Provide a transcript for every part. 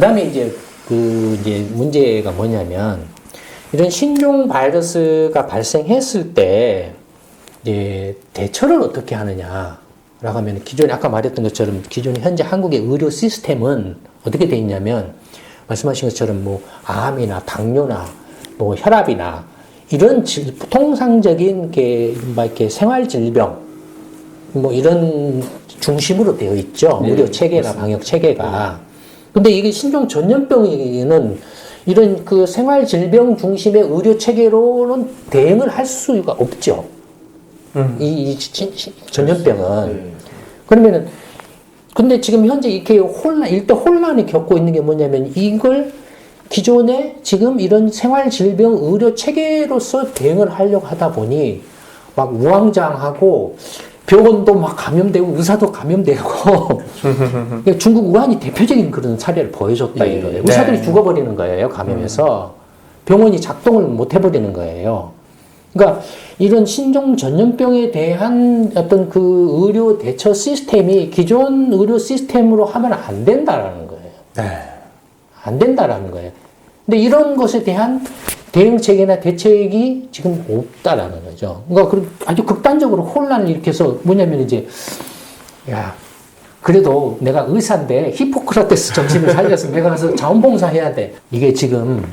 다음에 이제 문제가 뭐냐면, 이런 신종 바이러스가 발생했을 때, 이제 대처를 어떻게 하느냐라고 하면, 기존에 아까 말했던 것처럼, 기존에 현재 한국의 의료 시스템은 어떻게 돼 있냐면, 말씀하신 것처럼 뭐, 암이나 당뇨나, 뭐, 혈압이나, 이런 통상적인 이렇게 생활 질병, 뭐, 이런 중심으로 되어 있죠. 의료 체계나 방역 체계가. 근데 이게 신종 전염병에는 이런 그 생활 질병 중심의 의료 체계로는 대응을 할 수가 없죠. 이 전염병은. 그러면은, 근데 지금 현재 이렇게 일대 혼란이 겪고 있는 게 뭐냐면, 이걸 기존에 지금 이런 생활 질병 의료 체계로서 대응을 하려고 하다 보니 막 우왕좌왕하고 병원도 막 감염되고 의사도 감염되고 중국 우한이 대표적인 그런 사례를 보여줬다 이거예요. 의사들이 죽어버리는 거예요, 감염해서. 병원이 작동을 못 해버리는 거예요. 그러니까 이런 신종 전염병에 대한 어떤 그 의료 대처 시스템이 기존 의료 시스템으로 하면 안 된다라는 거예요. 안 된다라는 거예요. 근데 이런 것에 대한 대응책이나 대책이 지금 없다라는 거죠. 그러니까 아주 극단적으로 혼란을 일으켜서 뭐냐면 이제, 야, 그래도 내가 의사인데 히포크라테스 정신을 살려서 내가 가서 자원봉사 해야 돼. 이게 지금,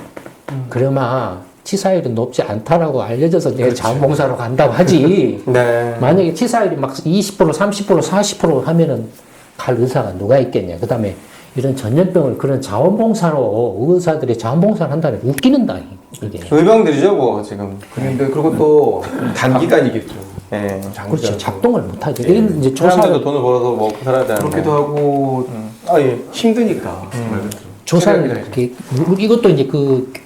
그러면 치사율이 높지 않다라고 알려져서 내가 자원봉사로 간다고 하지. 만약에 치사율이 막 20%, 30%, 40% 하면은 갈 의사가 누가 있겠냐. 그 다음에 이런 전염병을 그런 자원봉사로 의사들이 자원봉사를 한다면 웃기는다. 이게. 의병들이죠, 뭐, 지금. 그런데 그리고 또 단기간이겠죠. 네. 그렇죠. 작동을 못하죠. 이런 이제 사람들도 돈을 벌어서 먹고 살아야 되는데. 그렇기도 하고, 힘드니까. 조사를 이렇게, 이것도 이제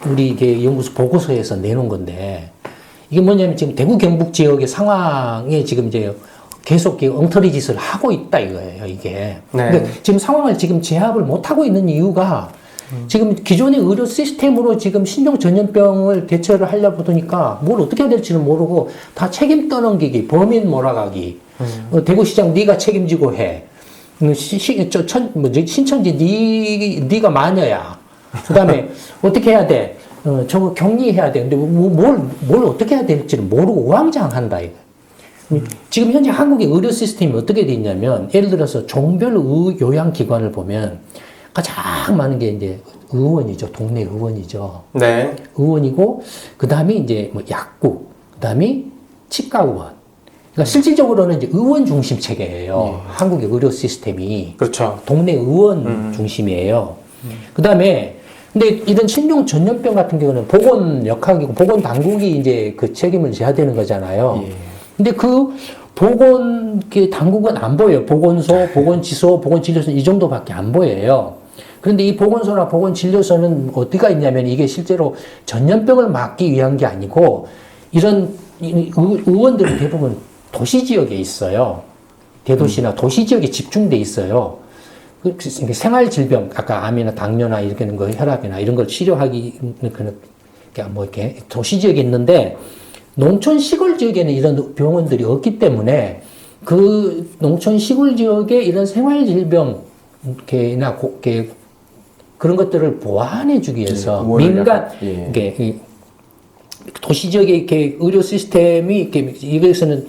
우리 이게 연구소 보고서에서 내놓은 건데, 이게 뭐냐면 지금 대구 경북 지역의 상황에 지금 이제 계속 엉터리 짓을 하고 있다 이거예요, 이게. 근데 지금 상황을 지금 제압을 못 하고 있는 이유가 지금 기존의 의료 시스템으로 지금 신종 전염병을 대처를 하려고 보니까 뭘 어떻게 해야 될지를 모르고 다 책임 떠넘기기, 범인 몰아가기, 대구시장 네가 책임지고 해. 신천지 네가 마녀야. 그다음에 어떻게 해야 돼? 저거 격리해야 돼. 근데 뭘 어떻게 해야 될지를 모르고 우왕좌왕한다 이거. 지금 현재 한국의 의료 시스템이 어떻게 돼 있냐면, 예를 들어서 종별 요양기관을 보면 가장 많은 게 이제 의원이죠. 동네 의원이죠. 의원이고, 그 다음에 이제 뭐 약국, 그 다음에 치과의원. 그러니까 실질적으로는 이제 의원 중심 체계예요. 한국의 의료 시스템이. 그렇죠. 동네 의원 중심이에요. 그 다음에, 근데 이런 신종 전염병 같은 경우는 보건 역학이고, 보건 당국이 이제 그 책임을 져야 되는 거잖아요. 근데 그 보건 당국은 안 보여요. 보건소, 보건지소, 보건진료소 이 정도밖에 안 보여요. 그런데 이 보건소나 보건진료소는 어디가 있냐면 이게 실제로 전염병을 막기 위한 게 아니고 이런 의원들은 대부분 도시지역에 있어요. 대도시나 도시지역에 집중돼 있어요. 생활 질병, 아까 암이나 당뇨나 이렇게 거, 혈압이나 이런 걸 치료하기, 뭐 이렇게 도시지역에 있는데 농촌 시골 지역에는 이런 병원들이 없기 때문에 그 농촌 시골 지역에 이런 생활 질병, 나 그런 것들을 보완해주기 위해서 민간, 도시 지역에 이렇게 의료 시스템이 이것에는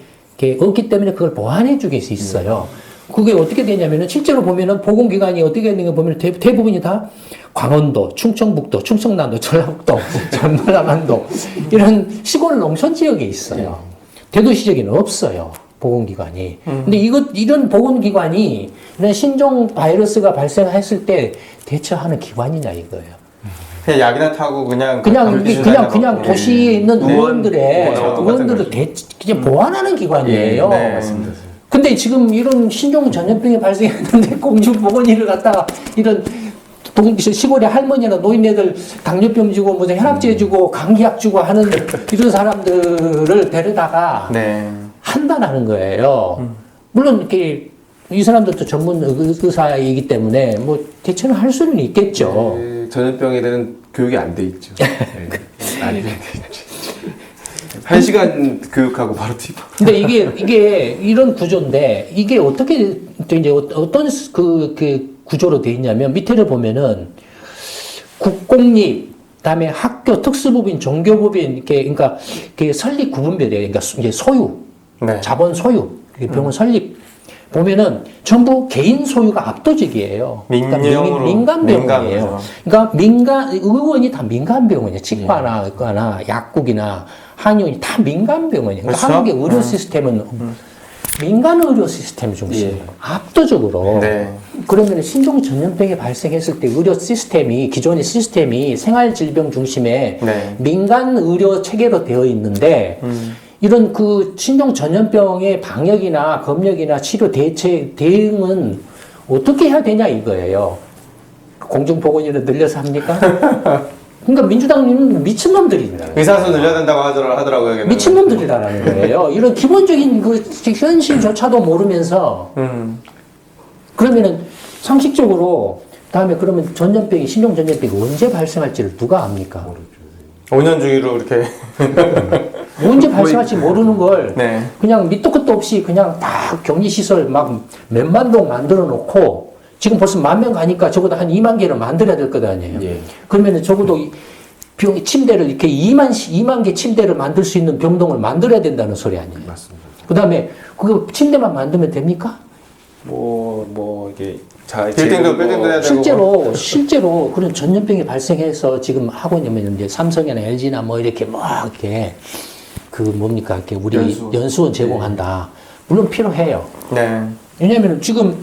없기 때문에 그걸 보완해주기 위해서 있어요. 그게 어떻게 되냐면은 실제로 보면은 보건기관이 어떻게 되는 거 보면 대부분이 다 강원도, 충청북도, 충청남도, 전라북도, 전라남도 이런 시골 농촌 지역에 있어요. 대도시 지역에는 없어요. 보건기관이. 근데 이런 보건기관이 이런 신종 바이러스가 발생했을 때 대처하는 기관이냐 이거예요. 그냥 약이나 타고 그냥 도시에 있는 의원들을 그냥 보완하는 기관이에요. 맞습니다. 근데 지금 이런 신종 전염병이 발생했는데 공중보건의를 갖다가 이런 시골의 할머니나 노인네들 당뇨병 주고 무슨 혈압제 주고 감기약 주고 하는 이런 사람들을 데려다가 한다는 거예요. 물론 이렇게 이 사람들도 전문 의사이기 때문에 뭐 대처는 할 수는 있겠죠. 전염병에 대한 교육이 안 돼 있죠. 안 돼 있죠. 1시간 교육하고 바로 팁. 근데 이게 이런 구조인데, 이게 어떻게, 이제 어떤 그 구조로 돼 있냐면, 밑에를 보면은, 국공립, 그다음에 학교, 특수법인, 종교법인, 이렇게, 그러니까, 이게 설립 구분별이에요. 그러니까 이게 소유, 네. 자본 소유, 이게 병원 설립. 보면은 전부 개인 소유가 압도적이에요. 민영으로, 민간 병원이에요. 민간으로. 그러니까 의원이 다 민간 병원이에요. 치과나, 의과나, 약국이나, 한의원이 다 민간 병원이에요. 그러니까 그렇죠? 한국의 의료 시스템은 민간 의료 시스템 중심이에요. 압도적으로. 네. 그러면 신종 전염병이 발생했을 때 의료 시스템이, 기존의 시스템이 생활질병 중심의 네. 민간 의료 체계로 되어 있는데, 이런 그 신종 전염병의 방역이나 검역이나 치료 대응은 어떻게 해야 되냐 이거예요. 공중보건의료 늘려서 합니까? 그러니까 민주당은 미친놈들이다. 의사수 늘려야 된다고 하더라고요. 걔는. 미친놈들이라는 거예요. 이런 기본적인 그 현실조차도 모르면서 그러면은 상식적으로 다음에 그러면 전염병이 신종 전염병이 언제 발생할지를 누가 압니까? 5년 주기로 이렇게. 언제 발생할지 모르는 걸 네. 그냥 밑도 끝도 없이 그냥 다 격리시설 막 몇만 동 만들어 놓고 지금 벌써 10,000명 가니까 적어도 한 2만 개는 만들어야 될 것 아니에요. 예. 그러면은 적어도 침대를 이렇게 2만 개 침대를 만들 수 있는 병동을 만들어야 된다는 소리 아니에요. 맞습니다. 그 다음에 그거 침대만 만들면 됩니까? 이게 빌딩도 해야 되고. 실제로 그런 전염병이 발생해서 지금 하고 있냐면 이제 삼성이나 LG나 뭐 이렇게 이렇게 그 뭡니까 이렇게 우리 연수원 제공한다. 물론 필요해요. 네. 왜냐하면 지금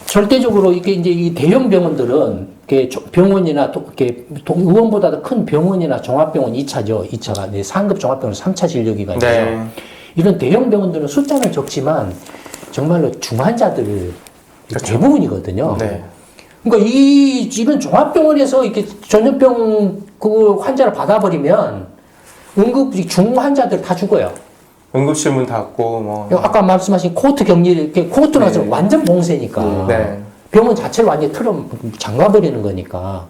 절대적으로 이게 이제 이 대형 병원들은 이렇게 병원이나 또 이렇게 의원보다도 큰 병원이나 종합병원 2차죠. 2차가 네, 상급 종합병원 3차 진료기관이죠. 네. 이런 대형 병원들은 숫자는 적지만 정말로 중환자들 그렇죠. 대부분이거든요. 네. 그러니까 이런 종합병원에서 이렇게 전염병 그 환자를 받아버리면 중환자들 다 죽어요. 응급실 문 닫고 뭐. 아까 말씀하신 코호트 격리, 이렇게 코호트 나서 네. 완전 봉쇄니까. 네. 병원 자체를 완전히 잠가버리는 거니까.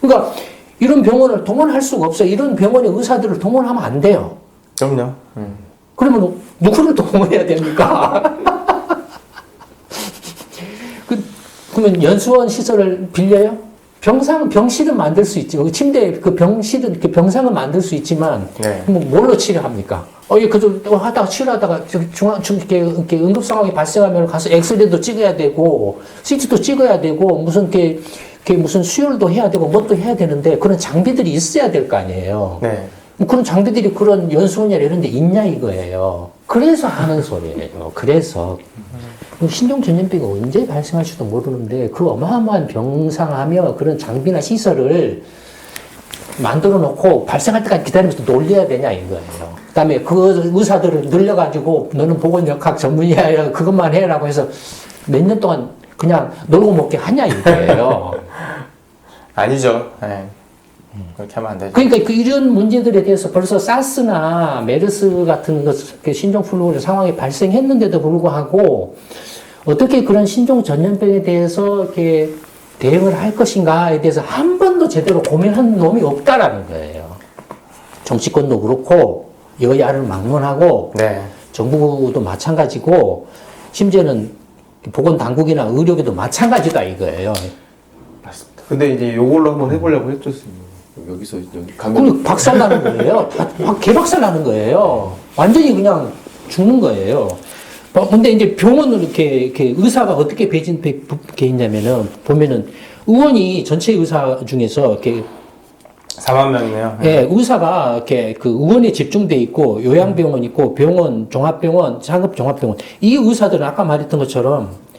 그러니까 이런 병원을 동원할 수가 없어요. 이런 병원의 의사들을 동원하면 안 돼요. 그럼요. 그러면 누구를 동원해야 됩니까? 그러면 연수원 시설을 빌려요? 병실은 만들 수 있지. 침대, 병실은, 병상은 만들 수 있지만, 네. 뭐 뭘로 치료합니까? 하다가 치료하다가 이렇게 응급 상황이 발생하면 가서 엑스레이도 찍어야 되고, CT도 찍어야 되고, 무슨 무슨 수혈도 해야 되고, 뭣도 해야 되는데, 그런 장비들이 있어야 될 거 아니에요. 네. 그런 장비들이 그런 연수원이나 이런 데 있냐 이거예요. 그래서 하는 소리예요. 그래서. 신종 전염병이 언제 발생할지도 모르는데 그 어마어마한 병상하며 그런 장비나 시설을 만들어 놓고 발생할 때까지 기다리면서 놀려야 되냐 이거예요. 그 다음에 그 의사들을 늘려가지고 너는 보건역학 전문이야 그것만 해라고 해서 몇 년 동안 그냥 놀고 먹게 하냐 이거예요. 아니죠. 네. 그렇게 하면 안 되죠. 그러니까 이런 문제들에 대해서 벌써 사스나 메르스 같은 신종플루 상황이 발생했는데도 불구하고 어떻게 그런 신종 전염병에 대해서 이렇게 대응을 할 것인가에 대해서 한 번도 제대로 고민한 놈이 없다라는 거예요. 정치권도 그렇고 여야를 막론하고 네. 정부도 마찬가지고 심지어는 보건당국이나 의료계도 마찬가지다 이거예요. 맞습니다. 근데 이제 요걸로 한번 해보려고 했죠, 선생님. 여기서 여기 그럼 박살 나는 거예요. 개박살 나는 거예요. 완전히 그냥 죽는 거예요. 근데 이제 병원을 이렇게 의사가 어떻게 배진돼 있냐면은 보면은 의원이 전체 의사 중에서 이렇게 4만 명이네요. 예, 의사가 이렇게 그 의원에 집중돼 있고 요양병원 있고 병원, 종합병원, 상급 종합병원 이 의사들은 아까 말했던 것처럼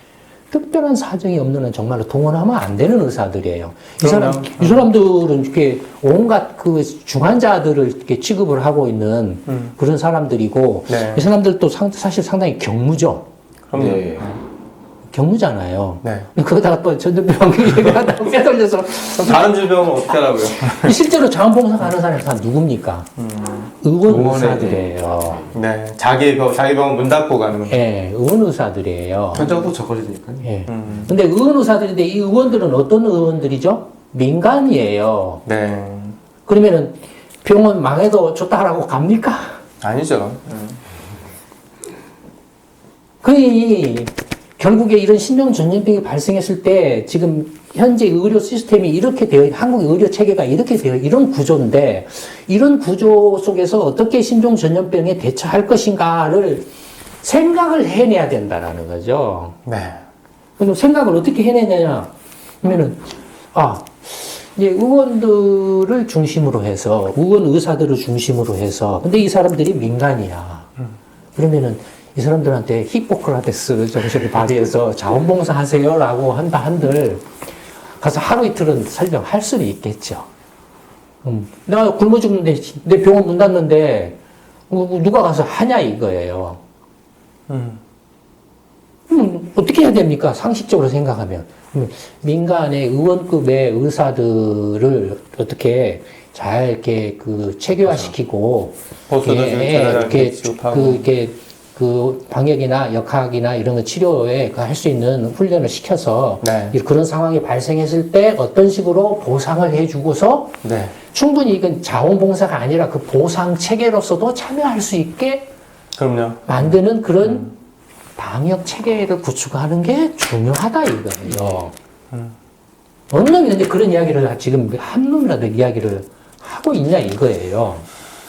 특별한 사정이 없는 한 정말로 동원하면 안 되는 의사들이에요. 이 사람들은 이렇게 온갖 그 중환자들을 이렇게 취급을 하고 있는 그런 사람들이고, 네. 이 사람들도 사실 상당히 경무죠. 그럼요. 네. 경무잖아요. 네. 거기다가 또 전염병 얘기하다가 빼돌려서. 그럼 다른 질병은 어떻게 하라고요? 실제로 자원봉사 가는 사람이 다 누굽니까? 의원 의사들이에요. 네. 자기 병원 문 닫고 가는 거예요. 예, 의원 의사들이에요. 현장도 적어지니까요. 예. 근데 의원 의사들인데 이 의원들은 어떤 의원들이죠? 민간이에요. 네. 그러면은 병원 망해도 좋다라고 갑니까? 아니죠. 거의 결국에 이런 신종 전염병이 발생했을 때 지금 현재 의료 시스템이 이렇게 한국의 의료 체계가 이렇게 되어 이런 구조인데 이런 구조 속에서 어떻게 신종 전염병에 대처할 것인가를 생각을 해내야 된다라는 거죠. 네. 그럼 생각을 어떻게 해내냐 하면은 이제 의원들을 중심으로 해서 의원 의사들을 중심으로 해서 근데 이 사람들이 민간이야. 그러면은 이 사람들한테 히포크라테스 정신을 발휘해서 자원봉사하세요라고 한들 가서 하루 이틀은 설명할 수는 있겠죠. 내가 굶어 죽는데 내 병원 문 닫는데 누가 가서 하냐 이거예요. 어떻게 해야 됩니까? 상식적으로 생각하면 민간의 의원급의 의사들을 어떻게 잘 이렇게 체계화시키고 보수도 이렇게 지급하고 그 방역이나 역학이나 이런 거 치료에 할 수 있는 훈련을 시켜서 네. 그런 상황이 발생했을 때 어떤 식으로 보상을 해주고서 네. 충분히 이건 자원봉사가 아니라 그 보상 체계로서도 참여할 수 있게 그럼요. 만드는 그런 방역 체계를 구축하는 게 중요하다 이거예요. 어느 놈이 근데 그런 이야기를 지금 한 놈이라도 이야기를 하고 있냐 이거예요.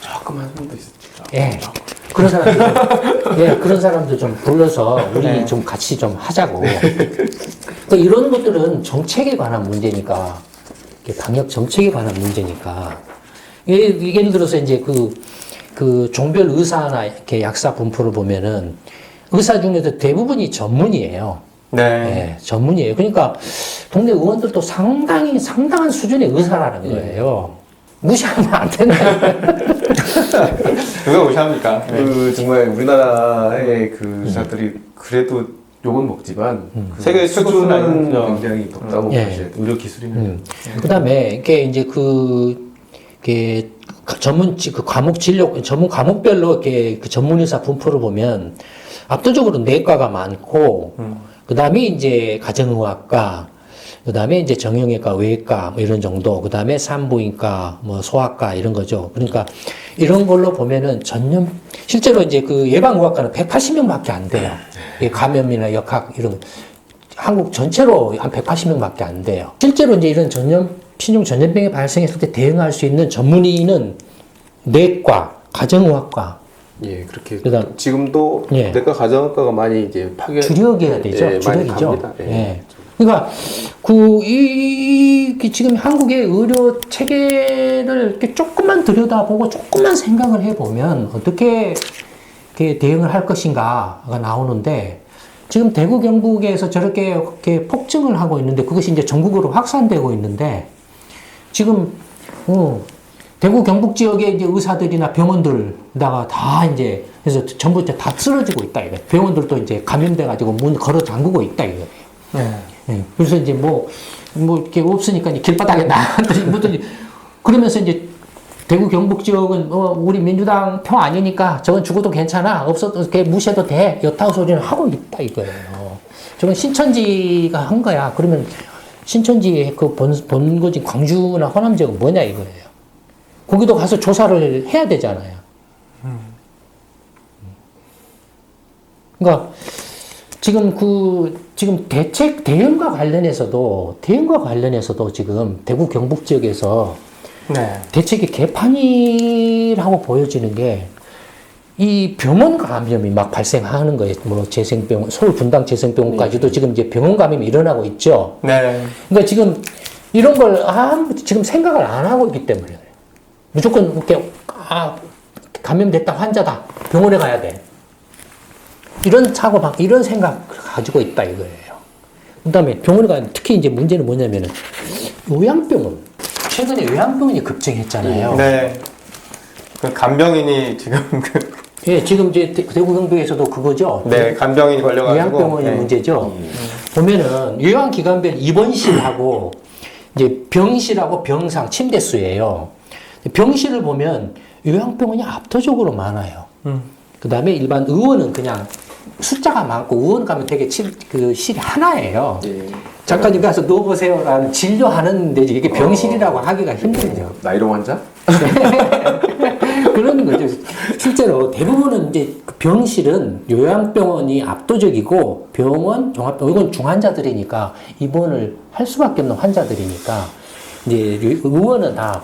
조금 한 손도 있었죠. 예. 그런 사람들, 그런 사람들 좀 불러서 우리 네. 좀 같이 좀 하자고. 그러니까 이런 것들은 정책에 관한 문제니까, 방역 정책에 관한 문제니까. 예를 들어서 이제 그 종별 의사나 이렇게 약사 분포를 보면은 의사 중에서 대부분이 전문이에요. 네. 예, 전문이에요. 그러니까 동네 의원들도 상당한 수준의 의사라는 거예요. 무시하면 안 된다. 누가 무시합니까? 네. 정말 우리나라의 그 의사들이 그래도 욕은 먹지만 그 세계 최고 수준은 수준은 아니죠. 굉장히 높다고 예. 보셔야 돼요. 의료 기술이면. 그 다음에 이게 이제 이게 전문 과목 진료 전문 과목별로 이렇게 그 전문 의사 분포를 보면 압도적으로 내과가 많고 그 다음에 이제 가정의학과 그 다음에 이제 정형외과, 외과 뭐 이런 정도, 그 다음에 산부인과, 뭐 소아과 이런 거죠. 그러니까 이런 걸로 보면은 실제로 이제 그 예방의학과는 180명밖에 안 돼요. 감염이나 역학 이런 한국 전체로 한 180명밖에 안 돼요. 실제로 이제 이런 신종 전염병이 발생했을 때 대응할 수 있는 전문의는 내과, 가정의학과. 예, 그렇게. 그다음- 지금도 예. 내과 가정학과가 많이 이제 주력이어야 되죠. 많이 주력이죠. 갑니다. 예. 예. 그러니까 지금 한국의 의료 체계를 이렇게 조금만 들여다보고 조금만 생각을 해보면 어떻게 이렇게 대응을 할 것인가가 나오는데 지금 대구 경북에서 저렇게 이렇게 폭증을 하고 있는데 그것이 이제 전국으로 확산되고 있는데 지금 대구 경북 지역의 이제 의사들이나 병원들다가 다 이제 그래서 전부 이제 다 쓰러지고 있다 이거. 병원들도 이제 감염돼 가지고 문 걸어 잠그고 있다 이거. 네. 예. 그래서 이제 뭐 이렇게 없으니까 이제 길바닥에 나왔더니 그러면서 이제 대구 경북 지역은 우리 민주당 표 아니니까 저건 죽어도 괜찮아 없어도 이렇게 무시해도 돼 여타오 소리를 하고 있다 이거예요. 저건 신천지가 한 거야. 그러면 신천지의 그 본거지 광주나 호남 지역은 뭐냐 이거예요. 거기도 가서 조사를 해야 되잖아요. 그러니까 지금 대응과 관련해서도 지금 대구 경북 지역에서 네. 대책이 개판이라고 보여지는 게 이 병원 감염이 막 발생하는 거예요. 뭐 재생병원, 서울 분당 재생병원까지도 지금 이제 병원 감염이 일어나고 있죠. 네. 그러니까 지금 이런 걸 지금 생각을 안 하고 있기 때문에 무조건 이렇게 감염됐다 환자다 병원에 가야 돼. 이런 이런 생각 가지고 있다 이거예요. 그다음에 병원에 가면 특히 이제 문제는 뭐냐면은 요양병원. 최근에 요양병원이 급증했잖아요. 네. 그 간병인이 지금 예, 지금 이제 대구 경북에서도 그거죠. 네, 간병인이 걸려가지고 요양병원이 네. 문제죠. 보면은 요양기관별 입원실하고 이제 병실하고 병상 침대 수예요. 병실을 보면 요양병원이 압도적으로 많아요. 그 다음에 일반 의원은 그냥 숫자가 많고 의원 가면 되게 그 실이 하나예요. 예. 잠깐 여기 가서 누워보세요라는 진료하는 데지 이게 병실이라고 하기가 힘들죠. 나이로 환자? 그런 거죠. 실제로 대부분은 이제 그 병실은 요양병원이 압도적이고 병원, 종합병원, 이건 중환자들이니까 입원을 할 수밖에 없는 환자들이니까 이제 의원은 다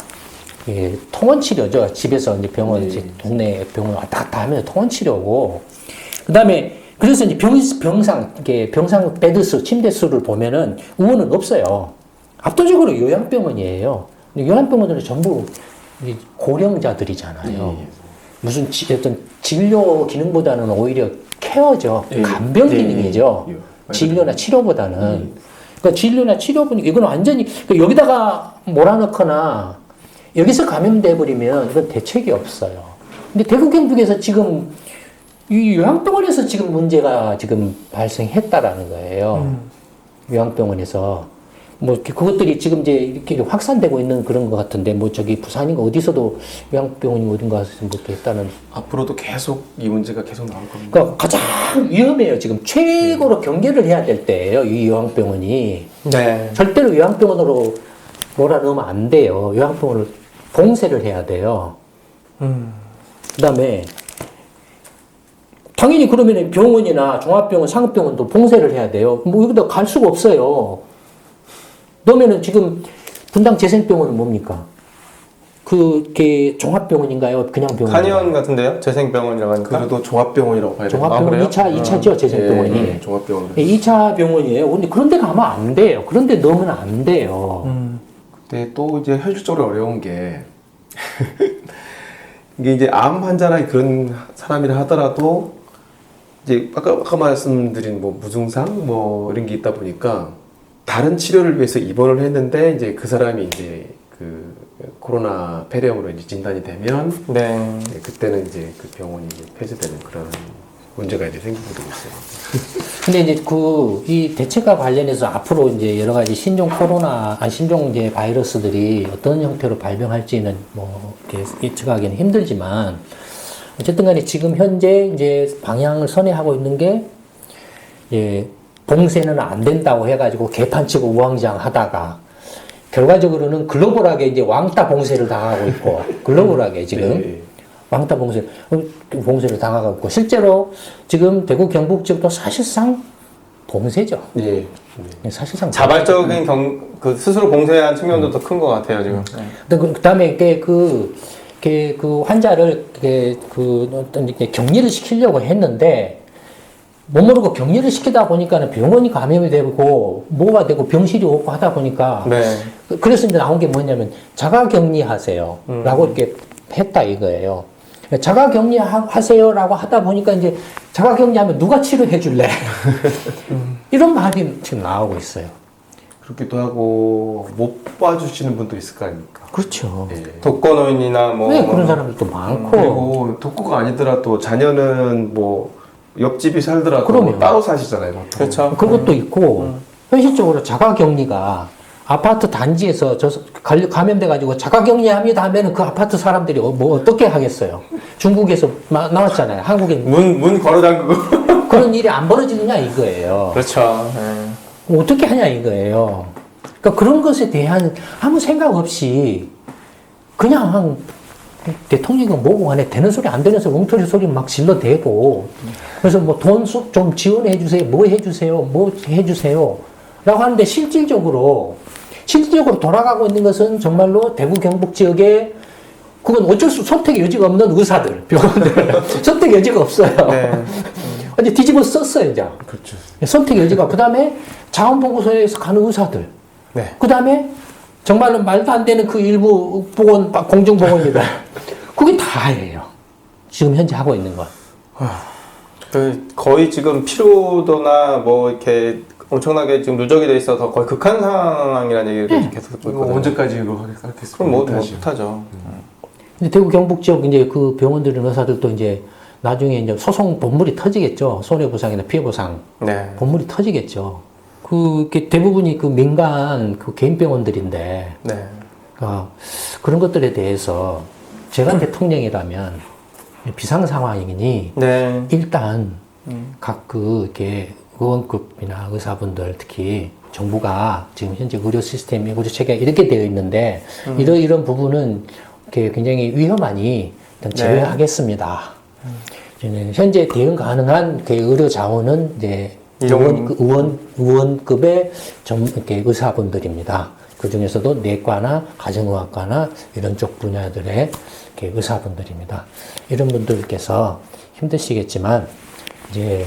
예, 통원 치료죠. 집에서 이제 병원, 이제 동네 병원 왔다 갔다 하면 통원 치료고, 그 다음에 그래서 이제 병상, 이게 병상 베드 수, 침대 수를 보면은 의원은 없어요. 압도적으로 요양병원이에요. 근데 요양병원들은 전부 이 고령자들이잖아요. 무슨 어떤 진료 기능보다는 오히려 케어죠. 간병 기능이죠. 진료나 치료보다는. 그러니까 진료나 치료분, 이건 완전히, 그러니까 여기다가 몰아넣거나 여기서 감염돼 버리면 이건 대책이 없어요. 근데 대구 경북에서 지금 이 요양병원에서 지금 문제가 지금 발생했다라는 거예요. 요양병원에서 뭐 그것들이 지금 이제 이렇게 확산되고 있는 그런 것 같은데 뭐 저기 부산인가 어디서도 요양병원이 어딘가에서 뭐 이렇게 했다는. 앞으로도 계속 이 문제가 계속 나올 겁니다. 그러니까 가장 위험해요. 지금 최고로 경계를 해야 될 때예요. 이 요양병원이. 네. 절대로 요양병원으로 몰아넣으면 안 돼요. 요양병원을 봉쇄를 해야 돼요. 그다음에 당연히 그러면 병원이나 종합병원, 상업병원도 봉쇄를 해야 돼요. 뭐 여기다 갈 수가 없어요. 그러면은 지금 분당 재생병원은 뭡니까? 그게 종합병원인가요? 그냥 병원? 한의원 같은데요? 재생병원이라고 하니까. 그래도 종합병원이라고 봐야 돼요. 종합병원 그래요? 2차죠, 재생병원이. 종합병원. 2차 병원이에요. 근데 그런 데 가면 안 돼요. 그런 데 넣으면 안 돼요. 근데 또 이제 현실적으로 어려운 게 이게 이제 암 환자나 그런 사람이라 하더라도 이제 아까 말씀드린 뭐 무증상 뭐 이런 게 있다 보니까 다른 치료를 위해서 입원을 했는데 이제 그 사람이 이제 그 코로나 폐렴으로 이제 진단이 되면 네. 그때는 이제 그 병원이 이제 폐쇄되는 그런 문제가 이제 생기게 되고 있어요. 근데 이제 이 대책과 관련해서 앞으로 이제 여러 가지 신종 이제 바이러스들이 어떤 형태로 발병할지는 뭐 이렇게 예측하기는 힘들지만 어쨌든 간에 지금 현재 이제 방향을 선회하고 있는 게 예, 봉쇄는 안 된다고 해가지고 개판치고 우왕좌왕 하다가 결과적으로는 글로벌하게 이제 왕따 봉쇄를 당하고 있고 글로벌하게 지금 네. 왕따 봉쇄를 당하고 있고 실제로 지금 대구 경북 지역도 사실상 봉쇄죠. 네. 사실상 자발적인 그 스스로 봉쇄한 측면도 더 큰 것 같아요 지금. 네. 그다음에 그 환자를 어떤 이렇게 격리를 시키려고 했는데 못 모르고 격리를 시키다 보니까는 병원이 감염이 되고 뭐가 되고 병실이 없고 하다 보니까 네. 그래서 이제 나온 게 뭐냐면 자가격리하세요라고 이렇게 했다 이거예요. 자가격리하세요라고 하다 보니까 이제 자가격리하면 누가 치료해 줄래? 이런 말이 지금 나오고 있어요. 그렇기도 하고 못 봐주시는 분도 있을 거 아닙니까? 그렇죠. 네. 독거노인이나 뭐. 네, 그런 사람들도 많고. 그리고 독거가 아니더라도 자녀는 뭐 옆집이 살더라도 그럼요. 따로 사시잖아요. 보통. 그렇죠. 그것도 있고 현실적으로 자가격리가 아파트 단지에서 감염돼가지고 자가격리합니다 하면은 그 아파트 사람들이 뭐 어떻게 하겠어요? 중국에서 나왔잖아요. 한국엔 문 걸어 잠그고. 그런 일이 안 벌어지느냐 이거예요. 그렇죠. 네. 어떻게 하냐 이거예요. 그러니까 그런 것에 대한 아무 생각 없이 그냥 대통령이 뭐고 간에 되는 소리 안 되는 소리 엉터리 소리 막 질러대고 그래서 뭐 돈 좀 지원해 주세요. 뭐 해주세요. 뭐 해주세요. 라고 하는데 실질적으로 돌아가고 있는 것은 정말로 대구 경북 지역에 그건 어쩔 수 선택의 여지가 없는 의사들, 병원들 선택 여지가 없어요. 네. 이제 뒤집어 썼어요, 이제. 그렇죠. 선택 여지가. 그 다음에 자원봉사에서 가는 의사들. 네. 그 다음에 정말로 말도 안 되는 그 일부 공중보건이다. 그게 다예요. 지금 현재 하고 있는 건. 거의 지금 피로도나 뭐 이렇게 엄청나게 지금 누적이 돼 있어서 거의 극한 상황이라는 얘기를 계속 듣고 이거 있거든요. 언제까지 이거 하겠습니까? 그럼 뭐 못하죠. 근데 대구 경북 지역 이제 그 병원들 의사들도 이제 나중에 이제 소송 본물이 터지겠죠. 손해보상이나 피해보상 네. 본물이 터지겠죠. 그게 대부분이 그 민간 그 개인 병원들인데 네. 그런 것들에 대해서 제가 대통령이라면 비상 상황이니 네. 일단 각 이렇게 의원급이나 의사분들 특히 정부가 지금 현재 의료 시스템이 의료 체계가 이렇게 되어 있는데 이런 부분은 이렇게 굉장히 위험하니 일단 제외하겠습니다. 저는 현재 대응 가능한 그 의료 자원은 이제 의원급의 이렇게 의사분들입니다. 그 중에서도 내과나 가정의학과나 이런 쪽 분야들의 이렇게 의사분들입니다. 이런 분들께서 힘드시겠지만 이제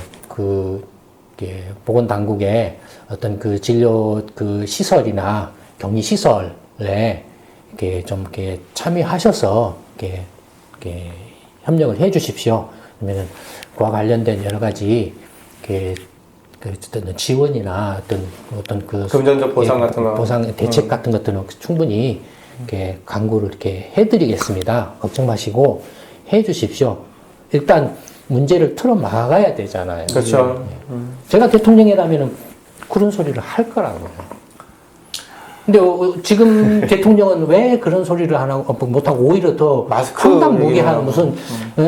이게 보건당국의 어떤 그 진료 그 시설이나 격리 시설에 이렇게 참여하셔서 이렇게 협력을 해 주십시오. 그러면 그와 관련된 여러 가지 어떤 지원이나 어떤 그 금전적 보상 같은 거 보상 대책 같은 것들은 충분히 이렇게 강구를 이렇게 해드리겠습니다. 걱정 마시고 해 주십시오. 일단 문제를 틀어 막아야 되잖아요. 그렇죠. 제가 대통령이라면은 그런 소리를 할 거라고요. 근데 지금 대통령은 왜 그런 소리를 안 하고 못하고 오히려 더 마스크 황당무계한 무슨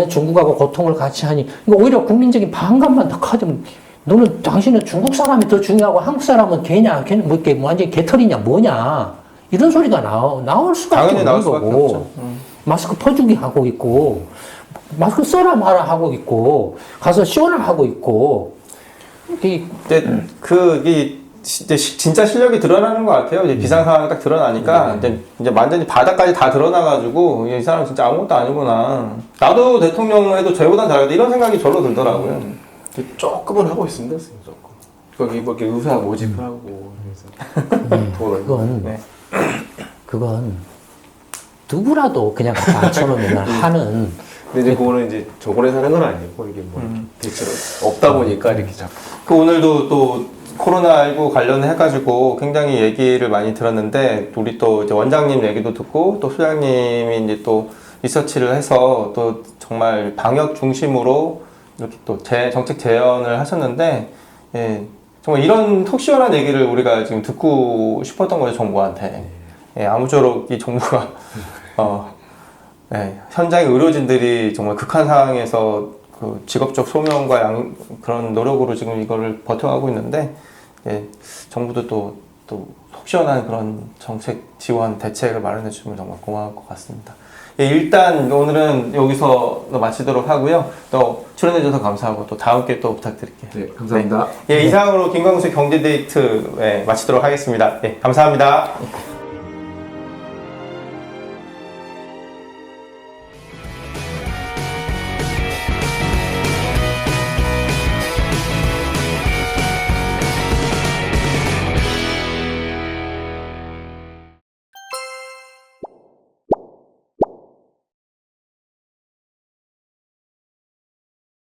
중국하고 고통을 같이 하니 오히려 국민적인 반감만 더 커지면 당신은 중국 사람이 더 중요하고 한국 사람은 걔냐 걔는 뭐 이렇게 완전히 개털이냐 뭐냐 이런 소리가 나올 수밖에 없는 거고 마스크 퍼주기 하고 있고 마스크 써라 마라 하고 있고 가서 쇼를 하고 있고 이제 이제 진짜 실력이 드러나는 것 같아요. 이제 비상 상황이 딱 드러나니까 이제 완전히 바닥까지 다 드러나가지고 이 사람 진짜 아무것도 아니구나. 나도 대통령 해도 쟤보단 잘하겠다 이런 생각이 절로 들더라고요. 조금은 하고 있습니다, 선생님, 조금. 거기 의사 모집하고 그래서 그건 누구라도 그냥 갖다 앉혀놓으면 하는. 근데 이제 그거는 이제 저번에 사는 건 아니고 이게 뭐 대체로 없다 보니까 이렇게 자꾸. 그 오늘도 또 코로나19 관련해가지고 굉장히 얘기를 많이 들었는데 우리 또 이제 원장님 얘기도 듣고 또 소장님이 이제 또 리서치를 해서 또 정말 방역 중심으로 이렇게 또 정책 재현을 하셨는데 예, 정말 이런 속 시원한 얘기를 우리가 지금 듣고 싶었던 거죠, 정부한테. 예, 아무쪼록 이 정부가 현장의 의료진들이 정말 극한 상황에서 그 직업적 소명과 그런 노력으로 지금 이거를 버텨가고 있는데 예, 정부도 또 속 시원한 그런 정책 지원 대책을 마련해 주시면 정말 고마울 것 같습니다. 예, 일단 오늘은 여기서 마치도록 하고요. 또 출연해 주셔서 감사하고 또 다음 기회에 또 부탁드릴게요. 네, 감사합니다. 네. 예, 이상으로 김광수의 경제데이트 마치도록 하겠습니다. 예, 감사합니다.